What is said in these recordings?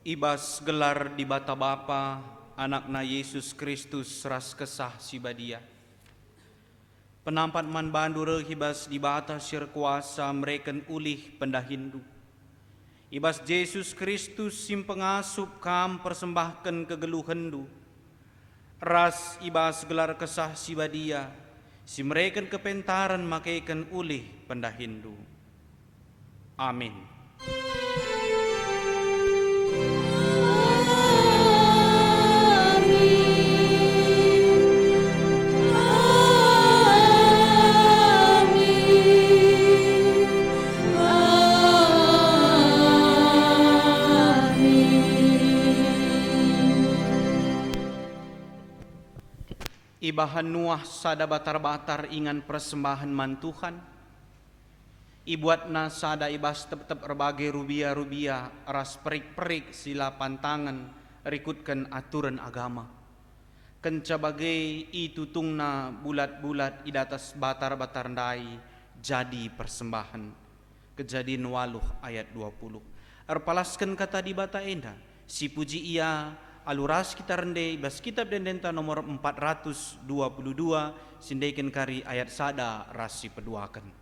Ibas gelar di bata Bapa, anakna Yesus Kristus ras kesah si badia. Penampat man bandure hibas di bata sir kuasa mereken ulih pendahindu. Ibas Yesus Kristus sim pengasup kam persembahkan kegeluhendu. Ras ibas gelar kesah si badia, si mereken kepentaran makaikan ulih pendahindu. Amin. Ibahan nuah sada batar-batar ingan persembahan mantuhan. Ibuatna sada ibas tetap berbagai rubia-rubia ras perik-perik sila pantangan rikutkan aturan agama. Kenca bagai itu tungna bulat-bulat idatas batar-batar dai jadi persembahan. Kejadian 8 ayat 20. Erpalaskan kata di bata enda, si puji ia aluras kita rende bas kitab dendenta nomor 422 sindaikan kari ayat sada rasi peduakan.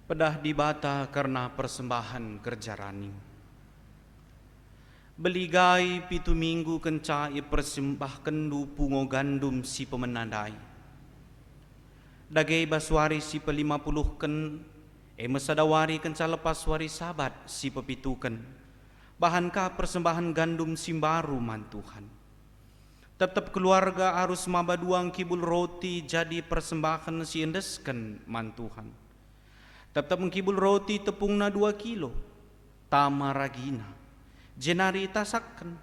Pedah di bata karena persembahan kerja rani. Beligai pitu minggu kencai persembahkan du pungo gandum si pemenandai. Dagai baswari si pe-50 ken, mesadawari kenca lepas wari sabat si pepituken. Bahankah persembahan gandum simbaru mantuhan. Tetap keluarga harus mabaduang kibul roti jadi persembahan si endesken mantuhan. Tetap mengkibul roti tepungna 2 kilo, tama ragina, jenari tasakan,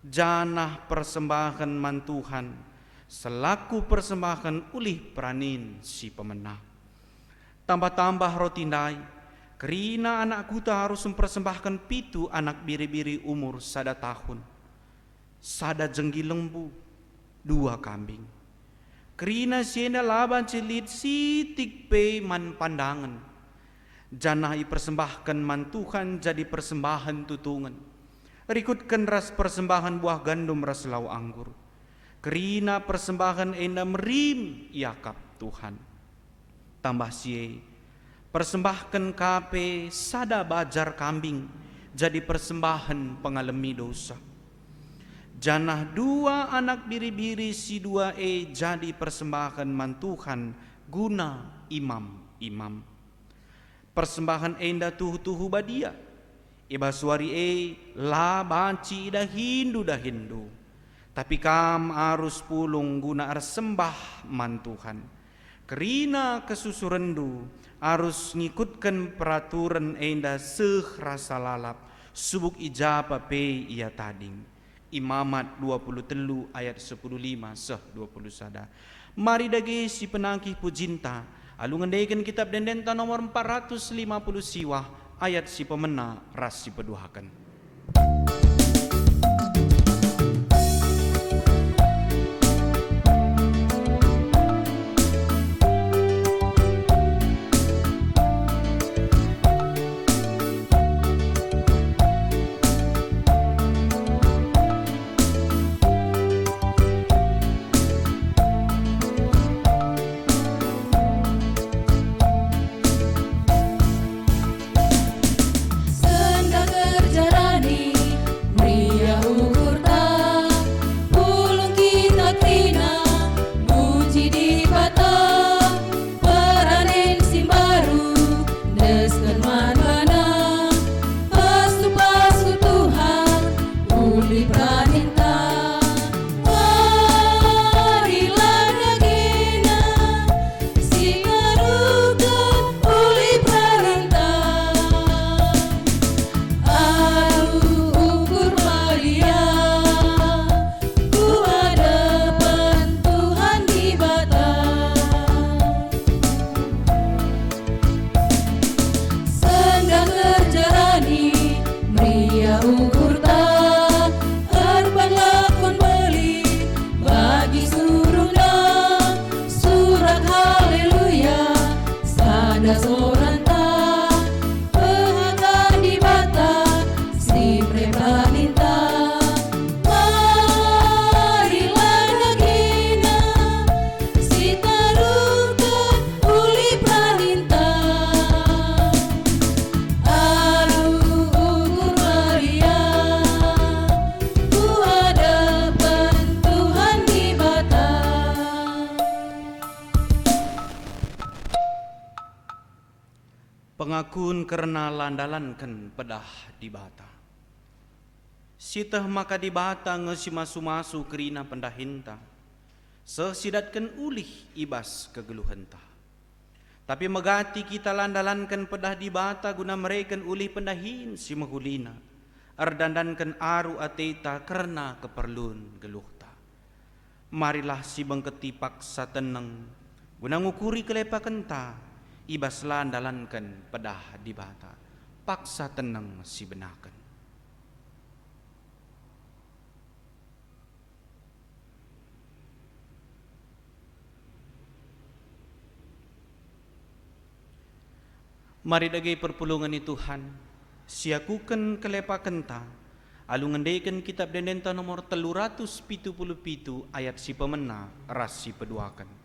janah persembahan mantuhan, selaku persembahan ulih pranin si pemenang. Tambah-tambah roti nai, kerina anak kuta harus mempersembahkan 7 anak biri-biri umur 1 tahun, 1 jenggi lembu, 2 kambing. Kerina siena laban celit sitik pe man pandangan. Janah persembahkan mantuhan jadi persembahan tutungan. Rikutkan ras persembahan buah gandum ras lau anggur. Kerina persembahan enda merim yakap Tuhan. Tambah sie, persembahkan kape sada bajar kambing jadi persembahan pengalami dosa. Janah 2 anak biri-biri si 2 jadi persembahan mantuhan guna imam-imam. Persembahan enda tuhu-tuhu badia. Ibaswari la banci dah Hindu. Tapi kam arus pulung guna arsembah mantuhan. Kerina kesusurendu arus ngikutkan peraturan enda seh rasa lalap. Subuk ijapa pe ia tading. Imamat 23 ayat 15 seh 20 sada. Mari dage si penangkih pujinta. Alungan daikan kitab dendenta nomor 450 siwah ayat si pemena ras si peduhakan. pengakun karena landalankan pedah di bata. Sitah maka di bata ngesi masu-masu kerina pendahinta. Sesidatkan ulih ibas kegeluhenta. Tapi megati kita landalankan pedah di bata guna mereken ulih pendahin si mahulina. Ardandankan aru ateta karena keperluan geluhta. Marilah si bengketi paksa tenang. Guna ngukuri kelepakan ta. Ibas landalankan pedah di bata. Paksa tenang si benakan. Mari dagai perpulungan ni Tuhan, siakukan kelepakan ta, alu ngendaikan kitab Dendenta nomor 377 ayat si pemena ras si peduakan.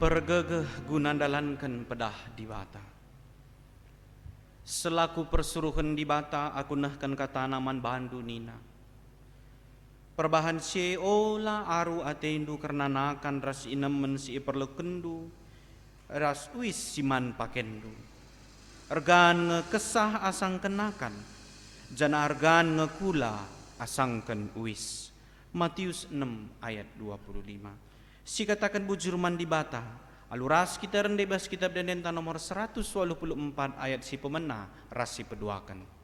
Pergegeh gunandalankan pedah di bata. Selaku persuruhan di bata aku nahkan katanaman bandu nina. Perbahan si ola aru atendu karena nakan ras inamen si iperlekendu. Ras wis siman pakendu. Ergan ngekesah asang kenakan. Jana argan ngekula asangken wis. Matius 6 ayat 25. Si katakan bujur mandi bata, aluras kita rendebas kitab Dendenta nomor 124 ayat si pemena ras si peduakan.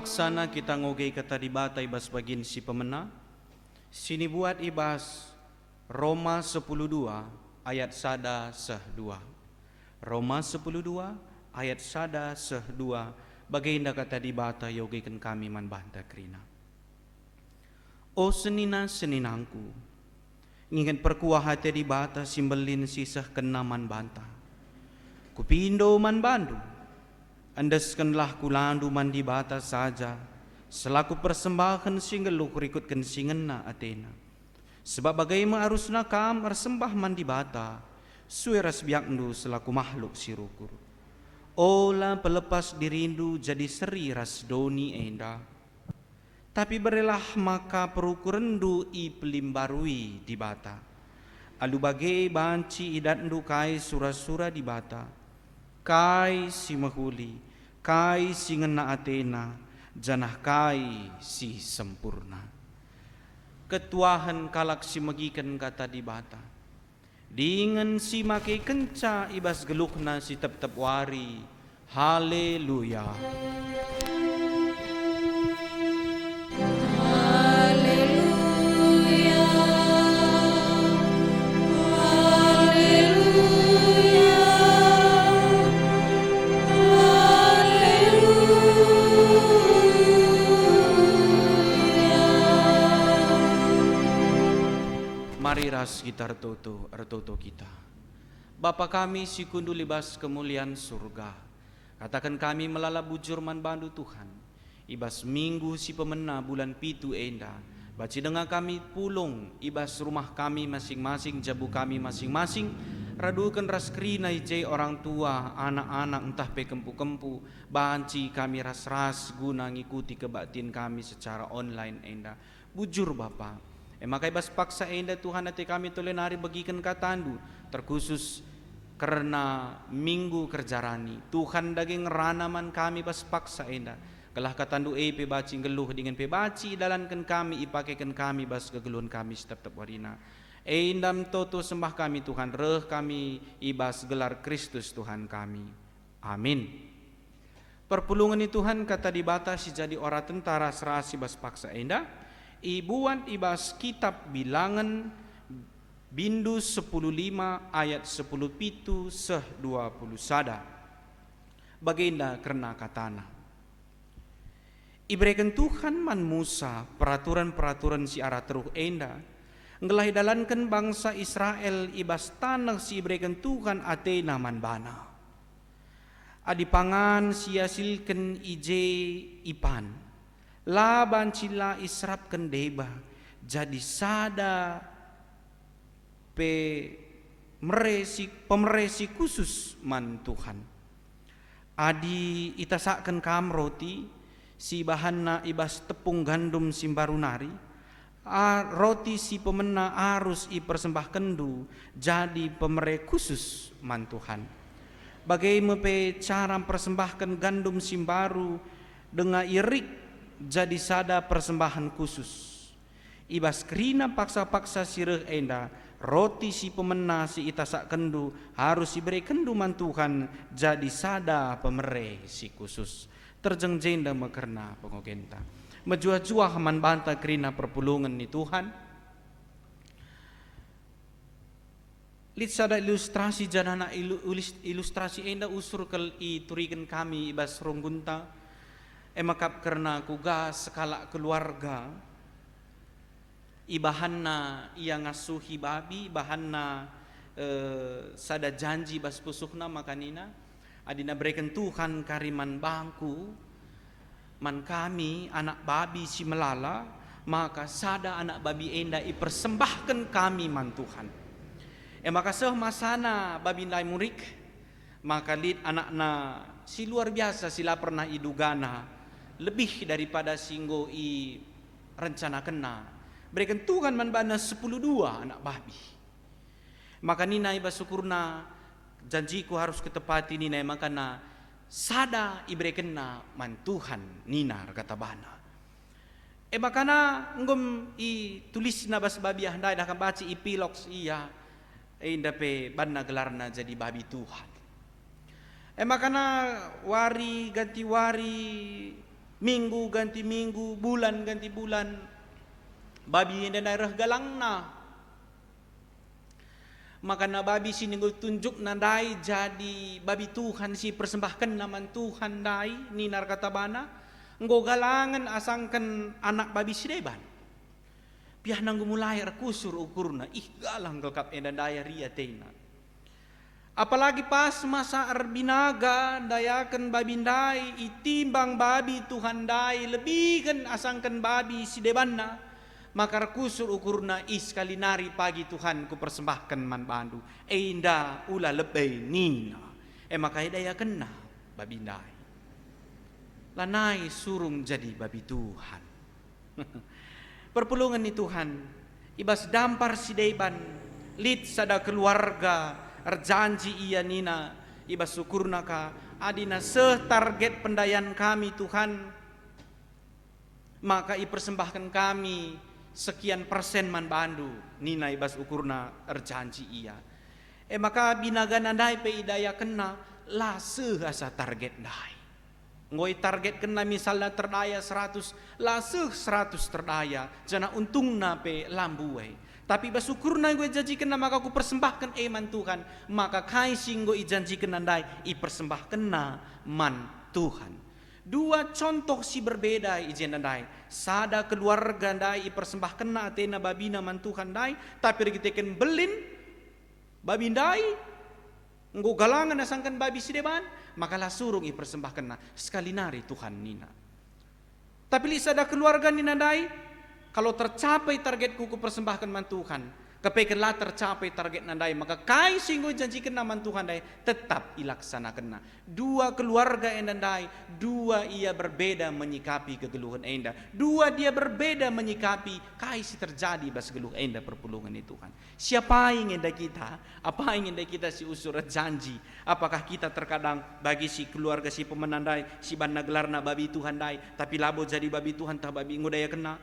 paksana kita ngogei kata dibata ibas bagin si pemena. Sini buat ibas Roma 10:2 ayat sada seh 2. Roma 10:2 ayat sada seh 2 bagainda kata dibata yogikan kami man banta krina. O seninangku, ngingat perkuah hati dibata simbelin sisah kena man banta. Kupindo man bandu, andaskanlah kulandu man dibata saja, selaku persembahan singgeluh rikutkan singena Athena. Sebab bagaimana harusna kam bersembah man dibata, sueras biakndu selaku makhluk sirukur. Ola pelepas dirindu jadi seri ras doni enda. Tapi berelah maka perukurendu i pelimbarui dibata. Alu bagai banci idatndu kai sura-sura dibata. Kai si mahuli, kai si ngena Athena, janah kai si sempurna. Ketuahan kalak si magikan kata dibata. Dengan si makai kenca ibas gelukna si tep-tep wari. Haleluya. Mari ras kita retoto kita. Bapa kami si kundu libas kemuliaan surga. Katakan kami melala bujur man bandu Tuhan. Ibas minggu si pemena bulan pitu enda. Baci dengar kami pulung ibas rumah kami masing-masing, jabu kami masing-masing. Radukan ras krina ije orang tua, anak-anak entah pe kempu-kempu. Banci kami ras-ras guna ngikuti kebaktian kami secara online enda. Bujur Bapa. Maka ibas paksa enda Tuhan hati kami tolenari bagikan katandu terkhusus karena minggu kerjarani Tuhan daging ranaman kami bas paksa enda kelah katandu pe baci geluh dengan pe baci dalankan kami ipakaikan kami bas kegeluhan kami setiap warina endam toto sembah kami Tuhan reh kami ibas gelar Kristus Tuhan kami amin. Perpulungan ini Tuhan kata dibatasi jadi orang tentara serasi bas paksa enda ibuan ibas kitab bilangan bindu 10:5 ayat 10 pitu seh 20 sada. Baginda karena katana. Iberikan Tuhan man Musa peraturan-peraturan si arah teruh enda. Ngelai dalankan bangsa Israel ibas tanah si iberikan Tuhan Athena man bana. Adipangan si hasilkan ije ipan. Laban cila israp kendeba jadi sada pemeresi khusus man Tuhan. Adi itasakan kam roti si bahanna ibas tepung gandum simbarunari. Roti si pemena harus ipersembah kendu jadi pemere khusus man Tuhan. Bagaimana cara persembahkan gandum simbaru dengan irik jadi sada persembahan khusus. Ibas kerina paksa-paksa sireh enda roti si pemena si itasak kendu harus diberi kendu man Tuhan jadi sada pemere si khusus. Terjengjenda mekerna pengogenta. Menjuah-juah man banta kerina perpulungan ni Tuhan. Lit sada ilustrasi janana ilustrasi enda usur kel iturikan kami ibas ronggunta. Emakap karena kuga sekala keluarga ibahanna ia ngasuhi babi bahanna sada janji bas pusukna makanina adina berikan Tuhan kariman bangku man kami anak babi si melala maka sada anak babi enda ipersembahkan kami man Tuhan maka seh masana babi ndai murik maka lid anakna si luar biasa sila pernah idugana lebih daripada singgo i rencana kena berikan Tuhan man bana 10:2 anak babi maka nina iba syukurna janjiku harus ketepati nina makana sada iberikenna man Tuhan nina kata bana makana ngom i tulis na bas babi handai dah kan baca ipilok iya inda pe bana gelarna jadi babi Tuhan makana wari ganti wari Minggu ganti minggu, bulan ganti bulan, babi na daerah galang na. Maka na babi sininggo tunjuk na dai jadi babi Tuhan si persembahkan naman Tuhan dai ni narkatabana. Nggo galangan asangkan anak babi si deban. Piah nang gumulay kusur ukurna ih galang kelkap edan daya ria tena. Apalagi pas masa arbinaga dayakan babindai itimbang babi Tuhan dai lebih kan asangkan babi si debanna maka kusur ukurna iskali nari pagi Tuhan ku persembahkan man bandu inda ula lebay nina maka daya kena babindai lanai surung jadi babi Tuhan. Perpulungan ni Tuhan ibas dampar si deban lit sada keluarga janji iya nina ibas syukurna ka adina setarget pendayan kami Tuhan maka ipersembahkan kami sekian persen man bandu nina ibas ukurna janji iya maka binaga nandai pe idaya kena lah sehasa target dai ngoi target kena misalnya terdaya 100 lah 100 terdaya jana untung na pe lambuai. Tapi bersyukurna gue janjikan maka aku persembahkan man Tuhan. Maka kai singgo ijanjikan nandai ipersembahkan man Tuhan. Dua contoh si berbeda ijen nandai. Sada keluarga nandai ipersembahkan atena babina man Tuhan dai. Tapi kita belin babi dai. Nggo galangan asangkan babi si deban. Maka lah surung ipersembahkan sekali nari Tuhan nina. Tapi li sada keluarga nina dai. Kalau tercapai targetku ku persembahkan man Tuhan, kepekenlah tercapai target nandai, maka kai singgo janjikan naman Tuhan dai tetap ilaksanakan. Dua keluarga endandai, dua ia berbeda menyikapi kegeluhan enda. Dua dia berbeda menyikapi kai si terjadi bas geluh enda perpulungan itu Tuhan. Siapa yang enda kita? Apa yang enda kita si usur janji? Apakah kita terkadang bagi si keluarga si pemenandai, si bana gelarna babi Tuhan dai, tapi labo jadi babi Tuhan tak babi ngodaya kena?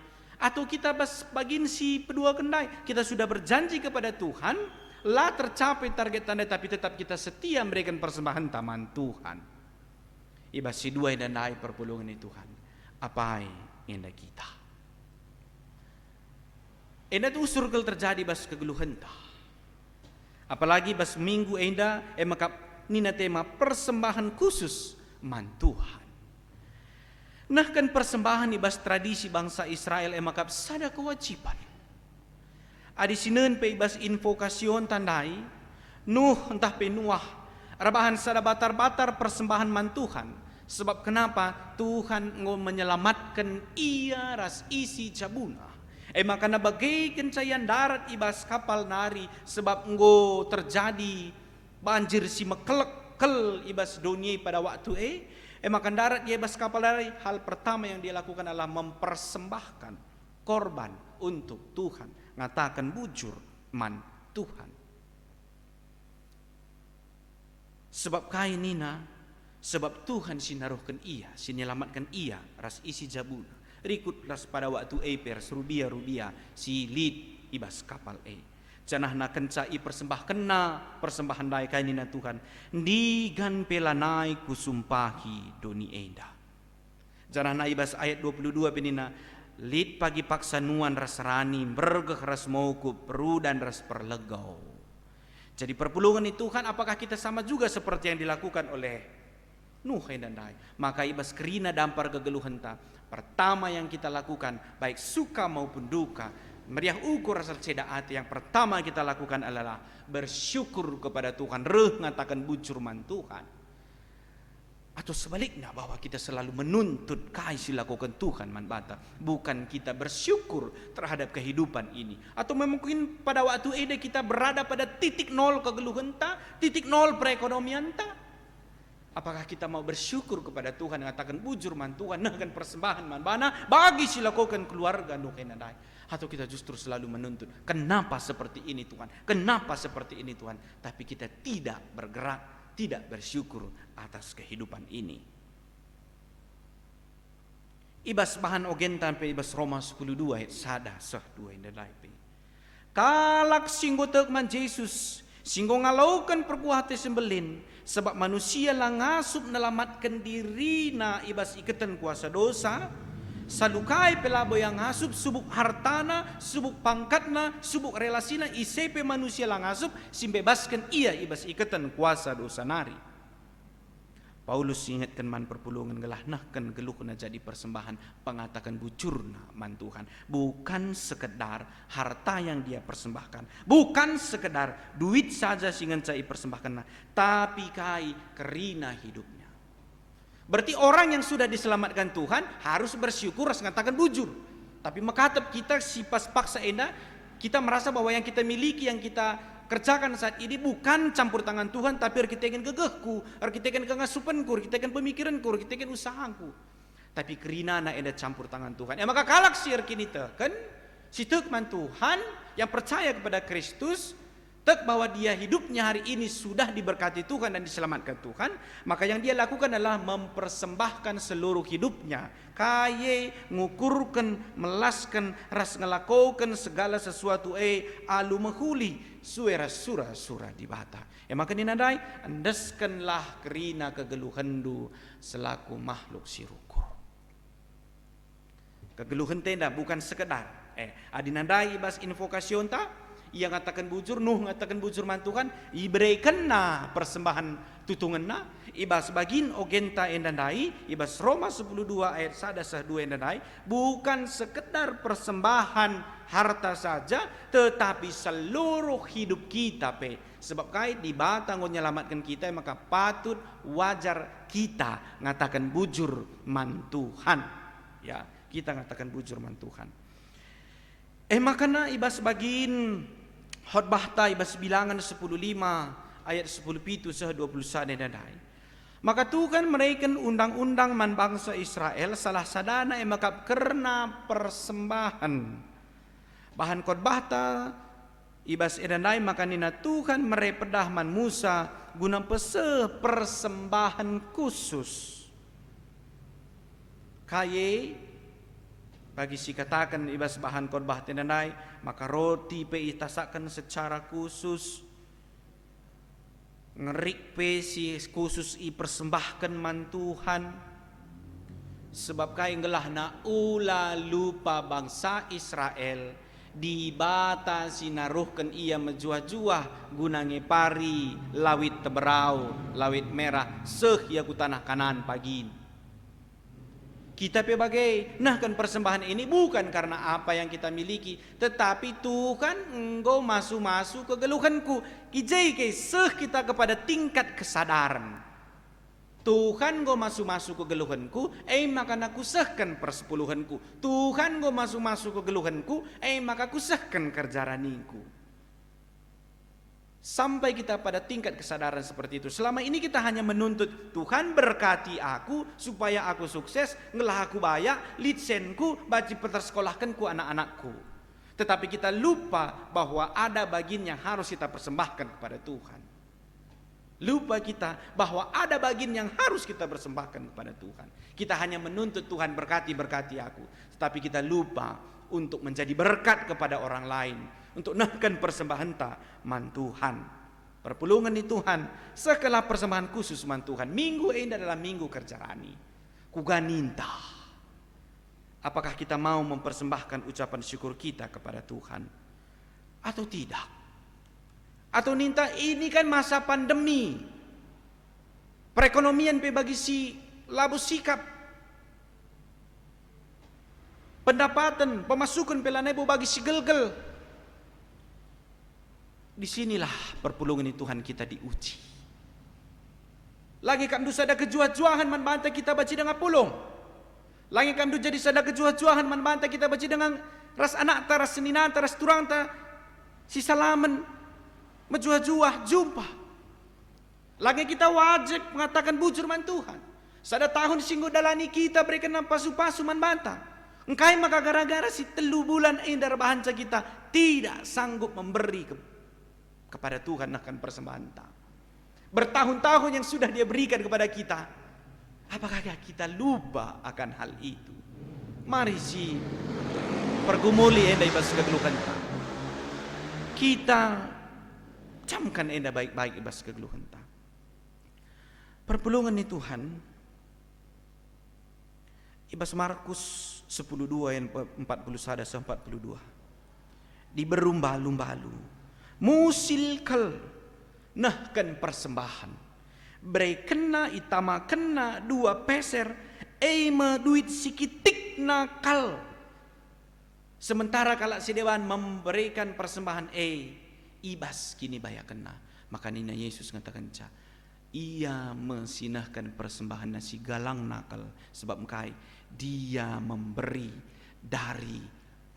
Atau kita bagin si pedua kendai kita sudah berjanji kepada Tuhan lah tercapai target tanda tapi tetap kita setia memberikan persembahan taman Tuhan ibas si dua dan naik perpulungan itu Tuhan apa yang kita enda tu usur kel terjadi bas kegeluhan ta apalagi bas minggu enda maka nina tema persembahan khusus man Tuhan. Nah kan persembahan ibas tradisi bangsa Israel emakap sada kewajiban. Adi sinen pe ibas invokasyon tandai Nuh entah pe Nuah rabahan sada batar-batar persembahan man Tuhan. Sebab kenapa Tuhan ngo menyelamatkan ia ras isi jabuna. Maka na bagai kencayan darat ibas kapal nari sebab ngo terjadi banjir si mekelek ibas dunia pada waktu maka darat dia bas kapal dari hal pertama yang dia lakukan adalah mempersembahkan korban untuk Tuhan ngatakan bujur man Tuhan sebab kain nina sebab Tuhan sinaruhkan ia sinyelamatkan ia ras isi jabuna rikut ras pada waktu pers rubia si lid ibas kapal janah na kenca i persembahan dai kainina Tuhan digan pelanai kusumpahi doni enda janah na ibas ayat 22 penina lid pagi paksa nuan ras rani bergeh ras maukup peru dan ras perlegau. Jadi perpulungan itu Tuhan apakah kita sama juga seperti yang dilakukan oleh Nuh dan dai maka ibas kerina dampar kegeluhan ta pertama yang kita lakukan baik suka maupun duka meriah ukur rasa ceda hati yang pertama kita lakukan adalah bersyukur kepada Tuhan ngatakan bujur man Tuhan atau sebaliknya bahwa kita selalu menuntut kasih lakukan Tuhan man bata bukan kita bersyukur terhadap kehidupan ini atau mungkin pada waktu ini kita berada pada titik nol kegeluhan ta titik nol perekonomian ta apakah kita mau bersyukur kepada Tuhan mengatakan bujur man Tuhan nah kan persembahan man bana bagi silakukan keluarga nuh kenadai atau kita justru selalu menuntut kenapa seperti ini Tuhan kenapa seperti ini Tuhan tapi kita tidak bergerak tidak bersyukur atas kehidupan ini ibas bahan ogen tanpa ibas Roma 10:2 sada sah 2 in the life kalak singgotek man Jesus Singgo ngalaukan perkuah te sembelin, sebab manusia lah ngasup nelamatkan diri na ibas ikatan kuasa dosa, salukai pelabo yang ngasup subuk hartana, subuk pangkatna, subuk relasina, isepe manusia lah ngasup, simbebaskan ia ibas ikatan kuasa dosa nari. Paulus ingatkan man perpulungan gelah nahkan geluh kena jadi persembahan pengatakan bujurna man Tuhan, bukan sekedar harta yang dia persembahkan, bukan sekedar duit saja singan cai persembahkan, tapi kai kerina hidupnya. Berarti orang yang sudah diselamatkan Tuhan harus bersyukur, harus mengatakan bujur. Tapi makatap kita si pas paksa enda, kita merasa bahwa yang kita miliki, yang kita kerjakan saat ini bukan campur tangan Tuhan, tapi kita ingin gegehku, kita ingin kengasupanku, kita ingin pemikiranku, kita ingin usahaku. Tapi kerina na enda campur tangan Tuhan. Maka kalak siar kini kan si man Tuhan yang percaya kepada Kristus, tek bahwa dia hidupnya hari ini sudah diberkati Tuhan dan diselamatkan Tuhan, maka yang dia lakukan adalah mempersembahkan seluruh hidupnya, kaye ngukurkan, melaskan, ras ngelakaukan segala sesuatu alu mehuli suara surah di bata. Maka ninadai andaskanlah kerina kegeluhandu selaku makhluk sirukur. Kegeluhan tenda bukan sekedar adinandai ibas invokasyon ta, ia ngatakan bujur, Nuh ngatakan bujur man Tuhan, iberikan na persembahan tutungan na, ibas bagin ogenta endandai, ibas Roma 10:2 ayat 1-2 endandai, bukan sekedar persembahan harta saja, tetapi seluruh hidup kita sebab kait di batang menyelamatkan kita, maka patut wajar kita ngatakan bujur man Tuhan. Ya, kita ngatakan bujur man Tuhan. Makana ibas bagin khotbah ta ibas bilangan 10:5 ayat 10:7-21 dadai. Maka Tuhan meraikan undang-undang man bangsa Israel salah sadana makap kerna persembahan. Bahan khotbah ta ibas edanai maka nina Tuhan merepedah man Musa guna pese persembahan khusus. Kaye bagi si katakan ibas bahan khotbah tendanai, maka roti pe itasakan secara khusus, ngerik pe si khusus i persembahkan man Tuhan, sebab kai ngelah na ula lupa bangsa Israel dibata sinaruhkan ia menjuah-juah guna ngepari lawit teberau, lawit merah seh ia ku tanah Kanaan pagin. Kita pebagai kan persembahan ini bukan karena apa yang kita miliki, tetapi Tuhan engkau masuk ke geluhanku, ijai ke seh kita kepada tingkat kesadaran. Tuhan engkau masuk ke geluhanku, maka aku sehkan persepuluhanku. Tuhan engkau masuk ke geluhanku, maka aku sehkan kerjaraniku. Sampai kita pada tingkat kesadaran seperti itu. Selama ini kita hanya menuntut Tuhan berkati aku supaya aku sukses, ngelah aku bayak, litsenku, baci petersekolahkanku anak-anakku. Tetapi kita lupa bahwa ada bagian yang harus kita persembahkan kepada Tuhan. Lupa kita bahwa ada bagian yang harus kita persembahkan kepada Tuhan. Kita hanya menuntut Tuhan berkati aku, tetapi kita lupa untuk menjadi berkat kepada orang lain, untuk nahkan persembahan ta man Tuhan. Perpulungan di Tuhan, sekelah persembahan khusus man Tuhan. Minggu ini adalah minggu kerjarani. Kuganinta. Apakah kita mau mempersembahkan ucapan syukur kita kepada Tuhan atau tidak? Atau ninta ini kan masa pandemi. Perekonomian pe bagi si labu sikap. Pendapatan, pemasukan pelanebo bagi si gelgel. Disinilah perpulungan Tuhan kita diuji. Lagi kamdu sada kejuah-juahan man banta kita baca dengan pulung. Lagi kamdu jadi sada kejuah-juahan man banta kita baca dengan ras anak ta, ras senina ta, ras turang ta, si salaman mejuah-juah jumpa. Lagi kita wajib mengatakan bujur man Tuhan. Sada tahun singgo dalani kita berikan pasu-pasu man banta. Engkai maka gara-gara si 3 bulan indar bahanca kita tidak sanggup memberi kepada Tuhan akan persembahan ta. Bertahun-tahun yang sudah dia berikan kepada kita, apakah kita lupa akan hal itu? Mari si pergumuli endai bas kegeluhan ta. Kita camkan enda baik-baik ibas kegeluhan ta. Perpulungan ni Tuhan ibas Markus 10:2 yang 41 sampai 42. Di berumba-lumba-lu musilkal nahkan persembahan. Brei kena itama kena 2 peser eima duit sikitik nakal. Sementara kalau si dewan memberikan persembahan ibas kini bayar kena. Maka Nina Yesus mengatakan ia mesinahkan persembahan nasi galang nakal. Sebab kai dia memberi dari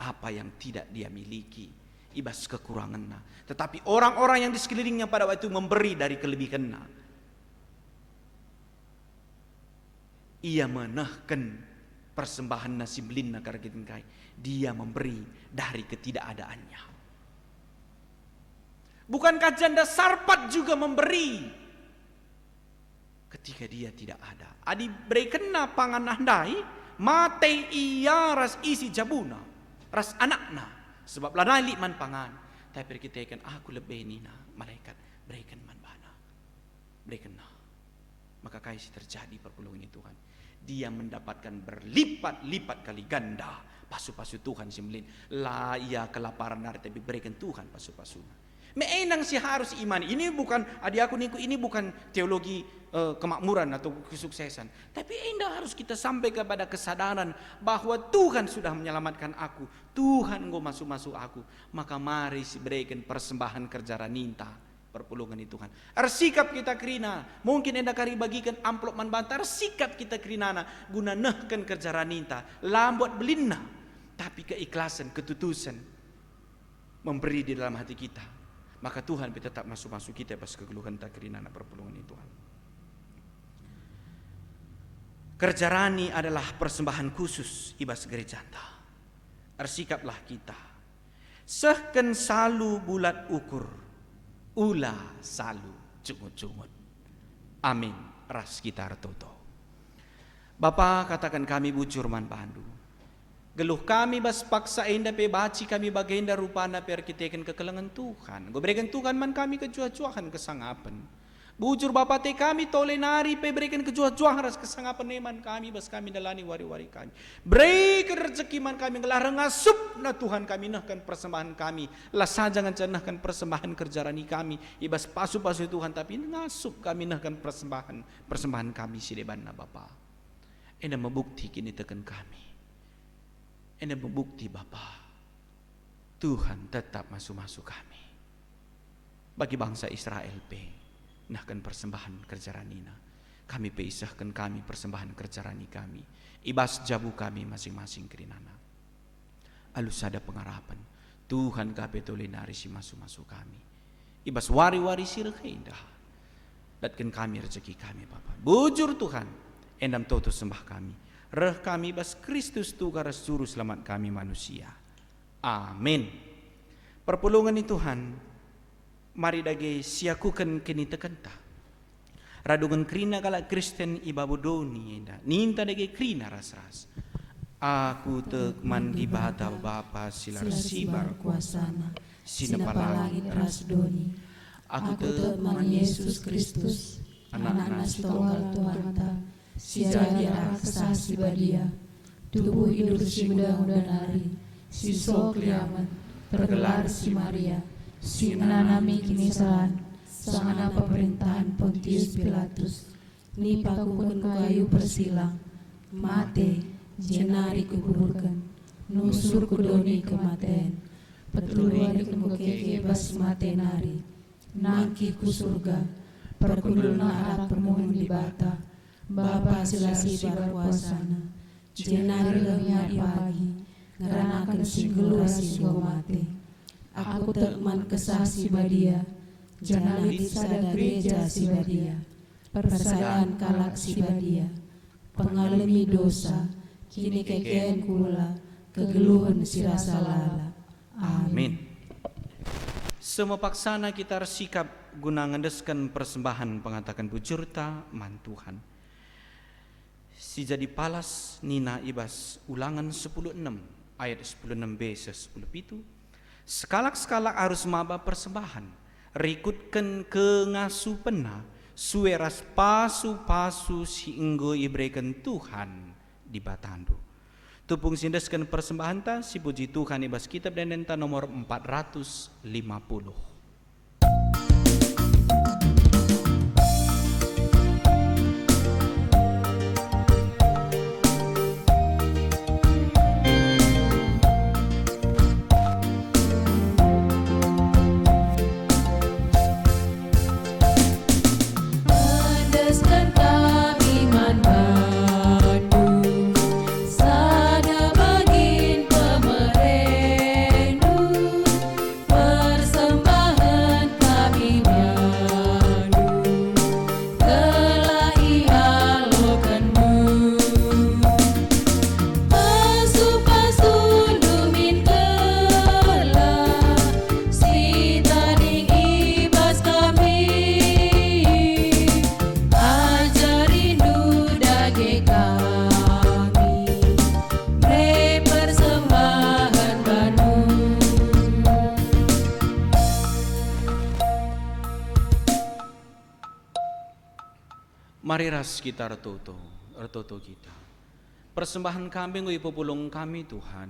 apa yang tidak dia miliki. Ibas kekurangannya. Tetapi orang-orang yang di sekelilingnya pada waktu itu memberi dari kelebihannya. Ia menahkan persembahan nasi belin nakar kai. Dia memberi dari ketidakadaannya. Bukankah janda Sarpat juga memberi ketika dia tidak ada? Adi beri kena pangan andai mate ia ras isi jabuna ras anakna sebab lanai man pangan. Tapi kita ikan aku lebih nina malaikat berikan man bana berikan nah. Maka kaisi terjadi perpulungan itu Tuhan. Dia mendapatkan berlipat-lipat kali ganda pasu-pasu Tuhan simlin. Lah ia kelaparan hari tapi berikan Tuhan pasu-pasuna. Meenang si harus iman. Ini bukan adik aku niku, ini bukan teologi kemakmuran atau kesuksesan. Tapi indah harus kita sampai kepada kesadaran bahwa Tuhan sudah menyelamatkan aku. Tuhan engkau masuk-masuk aku. Maka mari si berikan persembahan kerja raninta. Perpulungan itu Tuhan. Sikap kita kerina. Mungkin enda kari bagikan amplop man bantar. Sikap kita kerinana. Guna nehkan kerja raninta. Lambuat belinna. Tapi keikhlasan, ketutusan. Memberi di dalam hati kita. Maka Tuhan tetap masuk-masuk kita pas kegeluhan tak kerinana perpulungan itu Tuhan. Kerja rani adalah persembahan khusus ibas gereja anta. Sikaplah kita. Sehken salu bulat ukur. Ula salu cungut-cungut. Amin. Ras kita artoto. Bapa katakan kami bujur man pandu. Geluh kami bas paksa inda pe baci kami bagenda rupana per kitekan kekelengan Tuhan. Go berikan Tuhan man kami kejuah-juahan kesangapan. Bujur Bapa te kami tole nari pe berikan kejuah-juahan ras kesangapan neman kami bas kami dalani wari-wari kami. Berikan rezeki man kami ngelarang ngasup na Tuhan kami nahkan persembahan kami. Lah saja ngancanahkan persembahan kerjarani kami. Ibas pasu-pasu Tuhan tapi ngasup kami nahkan persembahan kami si deban na Bapa. Enda membukti kini tekan kami. Enda membukti Bapa. Tuhan tetap masuk-masuk kami. Bagi bangsa Israel pe. Nahkan persembahan kerjaranina. Kami peisahkan kami persembahan kerjarani kami. Ibas jabu kami masing-masing kerinana. Alus ada pengharapan. Tuhan kapetole narisi masuk-masuk kami. Ibas wari-wari sirah indah. Datkan kami rezeki kami Bapa. Bujur Tuhan. Endam toto sembah kami. Reh kami bas Kristus tukar juru selamat kami manusia. Amin. Perpulungan ni Tuhan. Mari dage siakukan kini tekenta. Radungan krina kala Kristen ibabudoni enda. Ninta dage krina ras-ras. Aku tek mandi bata Bapa silar sibar kuasana. sinapalangit ras doni. Aku tek man Yesus Kristus. Anak tunggal Tuhan si jadi raksa si badia. Tubuh hidup si muda-muda nari. Si sok liaman. Tergelar si Maria. Si menanami kinisahan sangana pemerintahan Pontius Pilatus ni pakukan kayu persilang mate jenari kuburkan nusur kudoni kematian petuluan kemukeke bas mate nari nangki ku surga perkudulna arat permohon di bata Bapa silasi barkuasana jenari lemnya pagi ngeranakan si gelua si mate. Aku tekman kesah si badia, janalit sada gereja si badia, persadaan kalak si badia, pengalami dosa, kini kekeen kula, kegeluhan si rasa lala. Amin. Semua paksana kita bersikap guna ngedeskan persembahan pengatakan bujurta man Tuhan. Si jadi palas nina ibas ulangan 10:6 ayat 10:6b 10:7. Sekalak-sekalak harus maba persembahan. rikutkan ke ngasu pena sueras pasu-pasu si enggo ibrekan Tuhan di batandu. Tupung sindeskan persembahan ta si puji Tuhan ibas kitab dendenta nomor 450. Mari ras kita retoto kita. Persembahan kami ngui populong kami Tuhan.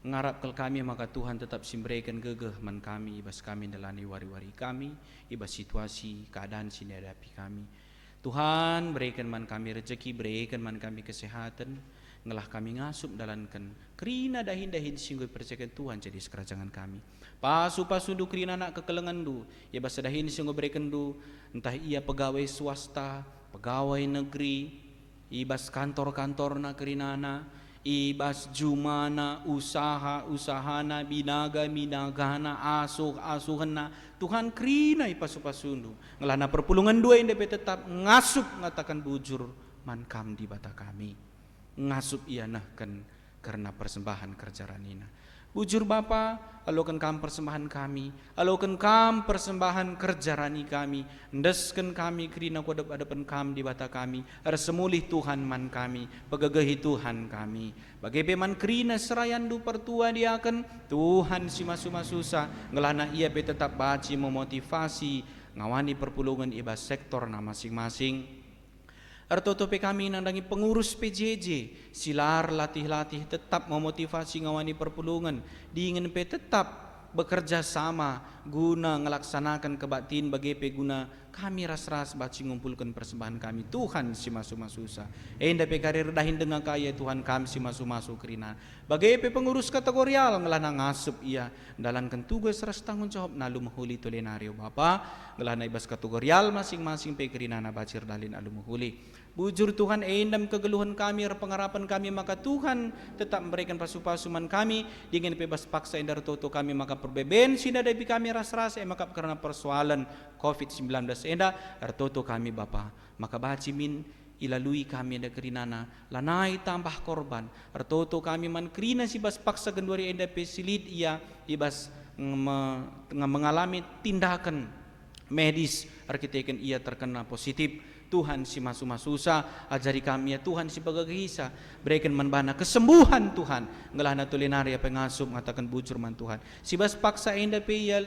Ngarap kel kami maka Tuhan tetap simbrekan gegeh man kami ibas kami dalani wari-wari kami, ibas situasi keadaan sini hadapi kami. Tuhan berikan man kami rezeki, berikan man kami kesehatan, ngelah kami ngasup dalankan kerina dahin-dahin singgoy percayakan Tuhan jadi sekerajangan kami. Pasu-pasu du kerina nak kekelengan du, ibas dahin singgoy berikan du, entah ia pegawai swasta, pegawai negeri, ibas kantor-kantor na kerinana, ibas jumana, usahana, binagana, asuhana, Tuhan kerina ipasu-pasundu. Ngelana perpulungan dua yang dapat tetap ngasup ngatakan bujur mankam di bata kami. Ngasup ia nahkan karena persembahan kerja ranina. Bujur Bapa, alokan kam persembahan kami, alokan kam persembahan kerja rani kami, ndeskan kami kerina ku hadapan kam di bata kami, semulih Tuhan man kami, pegegehi Tuhan kami. Bagi man kerina serayandu pertua diakan, Tuhan si masu-masusa, ngelana ia be tetap baci memotivasi, ngawani perpulungan ibas sektor na masing-masing. Artotope kami nandangi pengurus PJJ silar latih-latih tetap memotivasi ngawani perpulungan diingin pe tetap bekerja sama guna ngelaksanakan kebaktiin bagi pe guna kami ras-ras baci ngumpulkan persembahan kami Tuhan si masu-masusa enda pe karir dahin dengan kaya Tuhan kami si masu-masu kerina bagi pe pengurus kategorial ngelana ngasup ia dalankan tugas ras tanggung jawab nalu mahuli tolenario Bapa ngelana ibas kategorial masing-masing pe kerina na bacir dalin alu mahuli. Bujur Tuhan endam kegeluhan kami, pengharapan kami maka Tuhan tetap memberikan pasu-pasuman kami dengan bebas paksa endar toto kami maka perbeben sida dari kami ras-ras maka karena persoalan COVID-19 enda artoto kami Bapa maka bacimin ilalui kami ada kerinana lanai tambah korban artoto kami man kerina si bas paksa genduri enda pesilit ia ibas mengalami tindakan medis arkiteken ia terkena positif Tuhan si masu-masusa ajari kami ya Tuhan si bagagisa berikan manbana kesembuhan Tuhan ngelahna tulinaria pengasup mengatakan bujur man Tuhan si bas paksa enda pe ya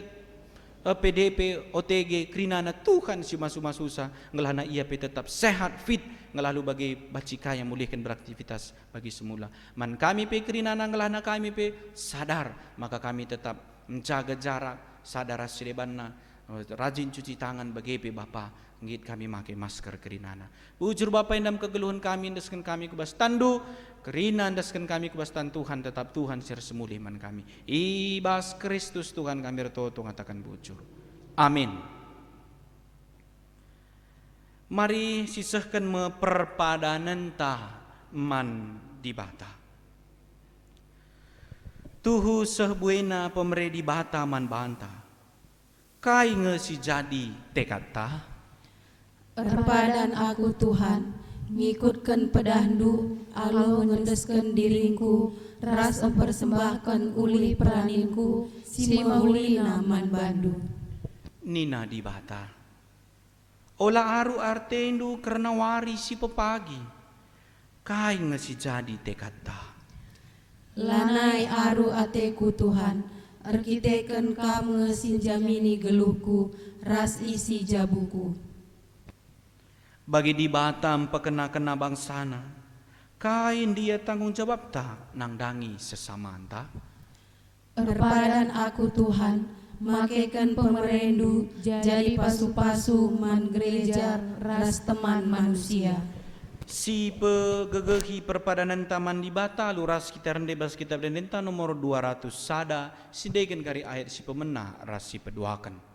PDP OTG krinana Tuhan si masu-masusa ngelahna ia pe tetap sehat fit ngelalu bagi bacika yang mulihkan beraktivitas bagi semula man kami pe krinana ngelahna kami pe sadar maka kami tetap menjaga jarak sadar asilebanna rajin cuci tangan bagi pe Bapa ngit kami make masker kerinana. Bujur Bapa endam kegeluhan kami ndeskan kami kubas tandu kerina ndeskan kami kubas tan Tuhan tetap Tuhan sir semulih man kami. Ibas Kristus Tuhan kami retoto ngatakan bujur. Amin. Mari sisahkan meperpadanan ta man di bata. Tuhu sehbuena pemere di bata man banta. Kai ngesi jadi tekad ta. Perpadan aku Tuhan, ngikutkan pedahdu, alo ngendeskan diringku, ras mempersembahkan uli peraninku, si mahulina man bandu. Nina di bata. Ola aru artendu karena wari si pepagi, kai ngesi jadi tekad ta. Lanai aru ateku Tuhan, arkiteken kame sinjamini geluhku, ras isi jabuku. Bagi di Batam pekena-kena bangsana, kain dia tanggung jawab ta nangdangi sesama anta. Erpadan aku Tuhan, makaikan pemerendu, jadi pasu-pasu man gereja, ras teman manusia. Si pegegehi perpadanan taman di Bata luras kita rendebas kitab dendenta nomor 200 sada sidegen kari ayat si pemena ras si peduakan.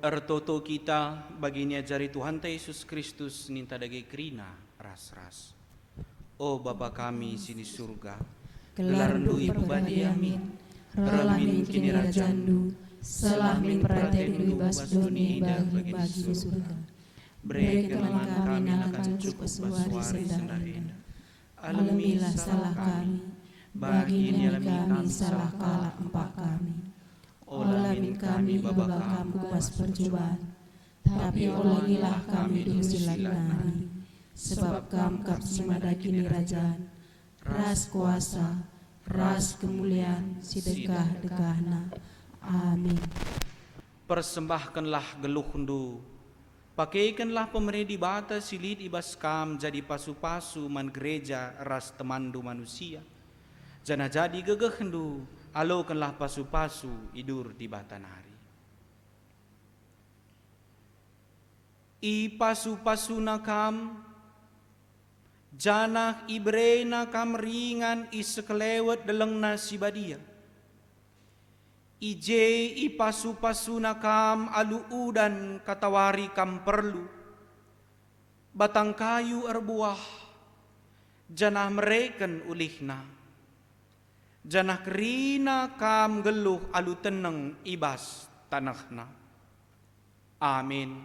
Ertoto kita bagi niajari Tuhan Yesus Kristus ninta dage krina ras-ras. Oh Bapa kami sini surga, Gelarndu ibadi amin, relamin kini rajandu, selamin pratendu ibas doni bagi surga. Berikanlah kami akan cukup suari sendarina. Alamilah salah kami, bagi kami salah kalah empat kami. Olamin kami babakam kuas percobaan, tapi olangilah kami dusilan nari. Sebab kam kap simada kini rajaan, ras kuasa, ras kemuliaan, sidekah-dekahna. Amin. Persembahkanlah geluhndu, pakaikanlah pemeredi bata silid ibas kam jadi pasu-pasu man gereja ras temandu manusia. Jana jadi gegehendu, alokanlah pasu-pasu idur di batanari. I pasu-pasu nakam, janah ibrena kam ringan i sekelewet delengna si badia. Ije i pasu-pasu nakam alu udan katawari kam perlu. Batang kayu erbuah, janah mereken ulihna. Janah kerina kam geluh alu teneng ibas tanahna. Amin.